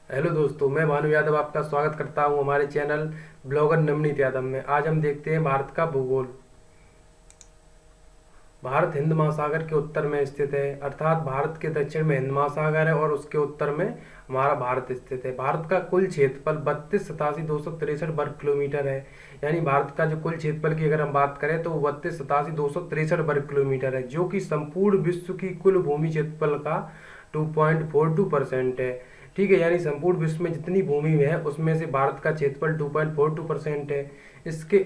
Hello दोस्तों, मैं भानु यादव आपका स्वागत करता हूं हमारे चैनल ब्लॉगर नवनीत यादव में। आज हम देखते हैं भारत का भूगोल। भारत हिंद महासागर के उत्तर में स्थित है, अर्थात भारत के दक्षिण में हिंद महासागर है और उसके उत्तर में हमारा भारत स्थित है। भारत का कुल क्षेत्रफल 32,87,263 वर्ग किलोमीटर है। यानी भारत का जो कुल क्षेत्रफल की अगर हम बात करें तो 32,87,263 वर्ग किलोमीटर है, जो कि संपूर्ण विश्व की कुल भूमि क्षेत्रफल का 2.42% है। ठीक है, यानी संपूर्ण विश्व में जितनी भूमि है उसमें से भारत का क्षेत्रफल 2.42% है। इसके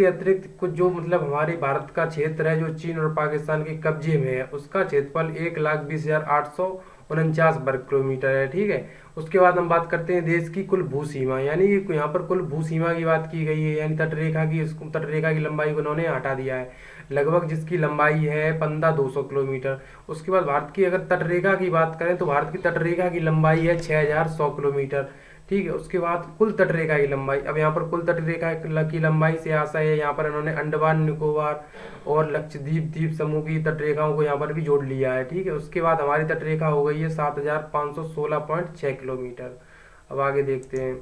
अतिरिक्त कुछ जो मतलब हमारे भारत का क्षेत्र है जो चीन और पाकिस्तान के कब्जे में है, उसका क्षेत्रफल 1,20,849 वर्ग किलोमीटर है। ठीक है, उसके बाद हम बात करते हैं देश की कुल भू सीमा। यानी कि यहाँ पर कुल भू सीमा की बात की गई है, यानी तटरेखा की, इसको तटरेखा की लंबाई को उन्होंने हटा दिया है, लगभग जिसकी लंबाई है 15,200 किलोमीटर। उसके बाद भारत की अगर तटरेखा की बात करें तो भारत की तटरेखा की लंबाई है 6,100 किलोमीटर। ठीक है, उसके बाद कुल तटरेखा की लंबाई, अब यहाँ पर कुल तटरेखा की लंबाई से आशा है, यहाँ पर इन्होंने अंडमान निकोबार और लक्षद्वीप द्वीप समूह की तटरेखाओं को यहाँ पर भी जोड़ लिया है। ठीक है, उसके बाद हमारी तटरेखा हो गई है 7,516.6 किलोमीटर। अब आगे देखते हैं।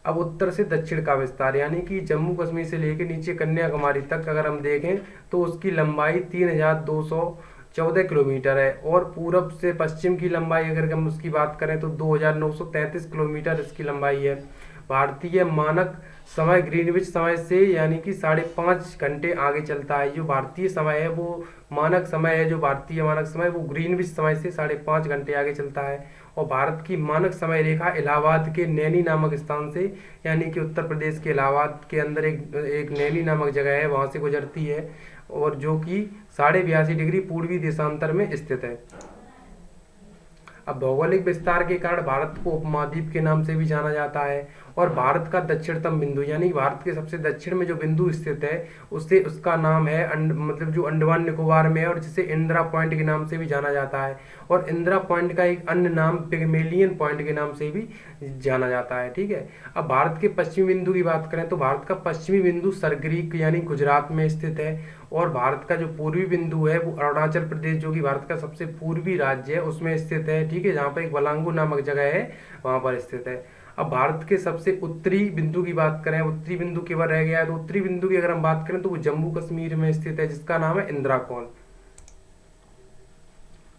अब उत्तर से दक्षिण का विस्तार, यानी कि जम्मू कश्मीर से लेकर नीचे कन्याकुमारी तक अगर हम देखें तो उसकी लंबाई 3,214 किलोमीटर है, और पूरब से पश्चिम की लंबाई अगर हम उसकी बात करें तो 2,933 किलोमीटर इसकी लंबाई है। भारतीय मानक समय ग्रीनविच समय से यानी कि 5.5 घंटे आगे चलता है। जो भारतीय समय है वो मानक समय है, जो भारतीय मानक समय वो ग्रीनविच समय से 5.5 घंटे आगे चलता है। और भारत की मानक समय रेखा इलाहाबाद के नैनी नामक स्थान से, यानी कि उत्तर प्रदेश के इलाहाबाद के अंदर एक नैनी नामक जगह है, वहाँ से गुजरती है, और जो कि 82.5 डिग्री पूर्वी देशांतर में स्थित है। अब भौगोलिक विस्तार के कारण भारत को उपमहाद्वीप के नाम से भी जाना जाता है। और भारत का दक्षिणतम बिंदु, यानी भारत के सबसे दक्षिण में जो बिंदु स्थित है उससे उसका नाम है मतलब जो अंडमान निकोबार में है, और जिसे इंदिरा पॉइंट के नाम से भी जाना जाता है। और इंदिरा पॉइंट का एक अन्य नाम पिगमेलियन पॉइंट के नाम से भी जाना जाता है। ठीक है, अब भारत के पश्चिमी बिंदु की बात करें तो भारत का पश्चिमी बिंदु सरगरी यानी गुजरात में स्थित है। और भारत का जो पूर्वी बिंदु है वो अरुणाचल प्रदेश, जो कि भारत का सबसे पूर्वी राज्य है, उसमें स्थित है। ठीक है, जहाँ पर एक बलांगू नामक जगह है वहाँ पर स्थित है। अब भारत के सबसे उत्तरी बिंदु की बात करें, उत्तरी बिंदु केवल रह गया है, तो उत्तरी बिंदु की अगर हम बात करें तो वो जम्मू कश्मीर में स्थित है, जिसका नाम है इंदिरा कौल।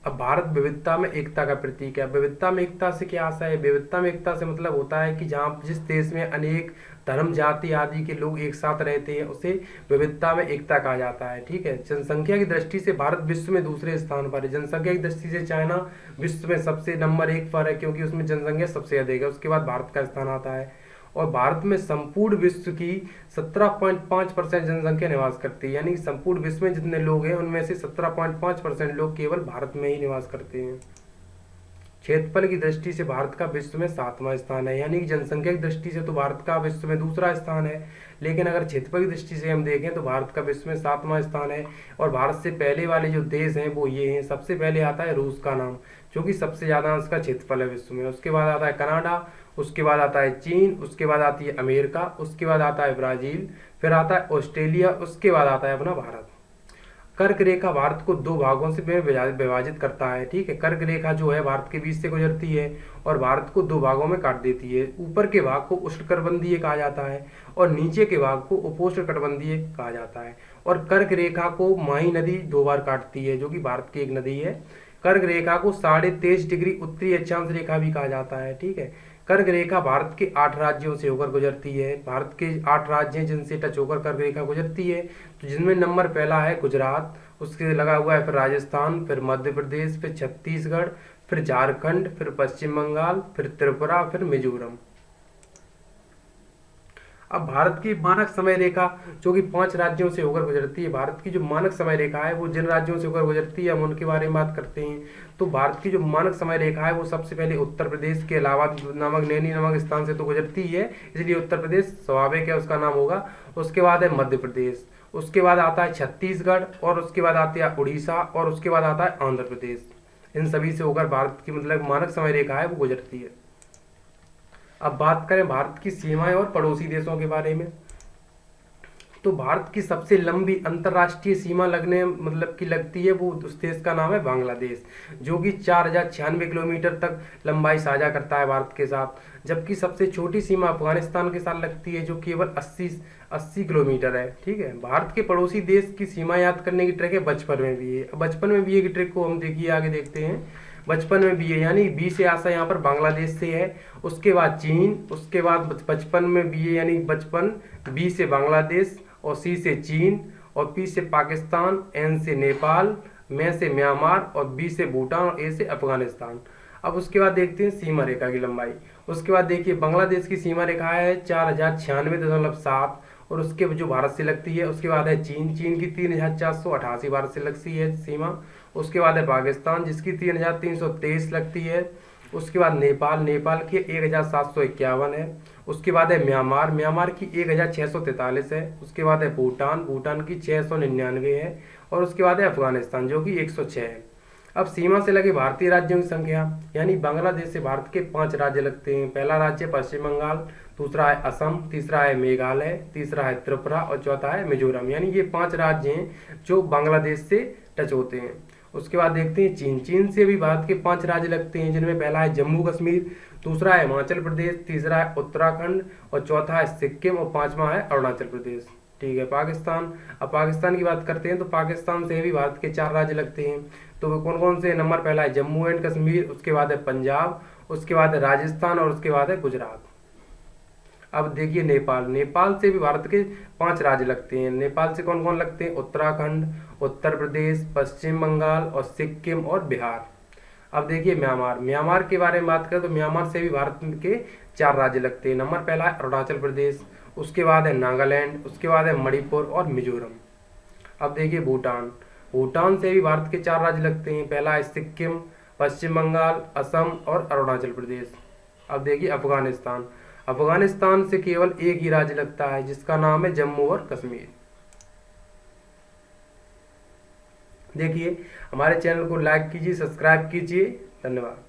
अब भारत विविधता में एकता का प्रतीक है। विविधता में एकता से क्या आशा है? विविधता में एकता से मतलब होता है कि जहाँ जिस देश में अनेक धर्म जाति आदि के लोग एक साथ रहते हैं उसे विविधता में एकता कहा जाता है। ठीक है, जनसंख्या की दृष्टि से भारत विश्व में दूसरे स्थान पर है। जनसंख्या की दृष्टि से चाइना विश्व में सबसे नंबर 1 पर है, क्योंकि उसमें जनसंख्या सबसे अधिक है, उसके बाद भारत का स्थान आता है। और भारत में संपूर्ण विश्व की 17.5% जनसंख्या निवास करती है, यानी कि संपूर्ण विश्व में जितने लोग हैं उनमें से 17.5% लोग केवल भारत में ही निवास करते हैं। क्षेत्रफल की दृष्टि से भारत का विश्व में 7वां स्थान है, यानी कि जनसंख्या की दृष्टि से तो भारत का विश्व में दूसरा स्थान है, लेकिन अगर क्षेत्रफल की दृष्टि से हम देखें तो भारत का विश्व में 7वां स्थान है। और भारत से पहले वाले जो देश हैं वो ये हैं। सबसे पहले आता है रूस का नाम, जो कि सबसे ज़्यादा उसका क्षेत्रफल है विश्व में। उसके बाद आता है कनाडा, उसके बाद आता है चीन, उसके बाद आती है अमेरिका, उसके बाद आता है ब्राज़ील, फिर आता है ऑस्ट्रेलिया, उसके बाद आता है अपना भारत। कर्क रेखा भारत को 2 भागों से विभाजित करता है। ठीक है, कर्क रेखा जो है भारत के बीच से गुजरती है और भारत को 2 भागों में काट देती है। ऊपर के भाग को उष्णकटिबंधीय कहा जाता है और नीचे के भाग को उपोष्णकटिबंधीय कहा जाता है। और कर्क रेखा को माही नदी 2 बार काटती है, जो कि भारत की एक नदी है। कर्क रेखा को 23.5 डिग्री उत्तरी अक्षांश रेखा भी कहा जाता है। ठीक है, कर्क रेखा भारत के 8 राज्यों से होकर गुजरती है। भारत के 8 राज्य हैं जिनसे टच होकर कर्क रेखा गुजरती है, तो जिनमें नंबर पहला है गुजरात, उसके लगा हुआ है फिर राजस्थान, फिर मध्य प्रदेश, फिर छत्तीसगढ़, फिर झारखंड, फिर पश्चिम बंगाल, फिर त्रिपुरा, फिर मिजोरम। अब भारत की मानक समय रेखा जो कि 5 राज्यों से होकर गुजरती है, भारत की जो मानक समय रेखा है वो जिन राज्यों से होकर गुजरती है हम उनके बारे में बात करते हैं। तो भारत की जो मानक समय रेखा है वो सबसे पहले उत्तर प्रदेश के इलाहाबाद नामक नैनी नामक स्थान से तो गुजरती ही है, इसलिए उत्तर प्रदेश स्वाभाविक है उसका नाम होगा। उसके बाद है मध्य प्रदेश, उसके बाद आता है छत्तीसगढ़, और उसके बाद आती है उड़ीसा, और उसके बाद आता है आंध्र प्रदेश। इन सभी से होकर भारत की मतलब मानक समय रेखा है वो गुजरती है। अब बात करें भारत की सीमाएं और पड़ोसी देशों के बारे में, तो भारत की सबसे लंबी अंतर्राष्ट्रीय सीमा लगने मतलब की लगती है, वो उस देश का नाम है बांग्लादेश, जो कि 4096 किलोमीटर तक लंबाई साझा करता है भारत के साथ। जबकि सबसे छोटी सीमा अफगानिस्तान के साथ लगती है, जो केवल 80 किलोमीटर है। ठीक है, भारत के पड़ोसी देश की सीमा याद करने की ट्रिक है, बचपन में भी है। बचपन में भी है की ट्रिक को हम देखिए आगे देखते हैं। बचपन में बी है, यानी बी से आशा यहाँ पर बांग्लादेश से है, उसके बाद चीन, उसके बाद बचपन में बी है यानी बचपन, बी से बांग्लादेश, और सी से चीन, और पी से पाकिस्तान, एन से नेपाल, मे से म्यांमार, और बी से भूटान, और ए से अफगानिस्तान। अब उसके बाद देखते हैं सीमा रेखा की लंबाई। उसके बाद देखिए बांग्लादेश की सीमा रेखा है 4096.7, और उसके जो भारत से लगती है। उसके बाद है चीन, चीन की 3488 भारत से लगती है सीमा। उसके बाद है पाकिस्तान, जिसकी 3323 लगती है। उसके बाद नेपाल, नेपाल की 1751 है। उसके बाद है म्यांमार, म्यांमार की 1643 है। उसके बाद है भूटान, भूटान की 699 है। और उसके बाद है अफगानिस्तान, जो कि 106 है। अब सीमा से लगे भारतीय राज्यों की संख्या, यानी बांग्लादेश से भारत के 5 राज्य लगते हैं। पहला राज्य पश्चिम बंगाल, दूसरा है असम, तीसरा है मेघालय, तीसरा है त्रिपुरा, और चौथा है मिजोरम। यानी ये 5 राज्य हैं जो बांग्लादेश से टच होते हैं। उसके बाद देखते हैं चीन, चीन से भी भारत के 5 राज्य लगते हैं, जिनमें पहला है जम्मू कश्मीर, दूसरा है हिमाचल प्रदेश, तीसरा है उत्तराखंड, और चौथा है सिक्किम, और 5वां है अरुणाचल प्रदेश। ठीक है, पाकिस्तान। अब पाकिस्तान की बात करते हैं तो पाकिस्तान से भी भारत के 4 राज्य लगते हैं। तो वो कौन कौन से? नंबर पहला है जम्मू एंड कश्मीर, उसके बाद है पंजाब, उसके बाद है राजस्थान, और उसके बाद है गुजरात। अब देखिए नेपाल, नेपाल से भी भारत के 5 राज्य लगते हैं। नेपाल से कौन कौन लगते हैं? उत्तराखंड, उत्तर प्रदेश, पश्चिम बंगाल, और सिक्किम, और बिहार। अब देखिए म्यांमार, म्यांमार के बारे में बात करें तो म्यांमार से भी भारत के 4 राज्य लगते हैं। नंबर पहला है अरुणाचल प्रदेश, उसके बाद है नागालैंड, उसके बाद है मणिपुर और मिजोरम। अब देखिए भूटान, भूटान से भी भारत के 4 राज्य लगते हैं। पहला है सिक्किम, पश्चिम बंगाल, असम और अरुणाचल प्रदेश। अब देखिए अफगानिस्तान, अफगानिस्तान से केवल एक ही राज्य लगता है, जिसका नाम है जम्मू और कश्मीर। देखिए हमारे चैनल को लाइक कीजिए, सब्सक्राइब कीजिए। धन्यवाद।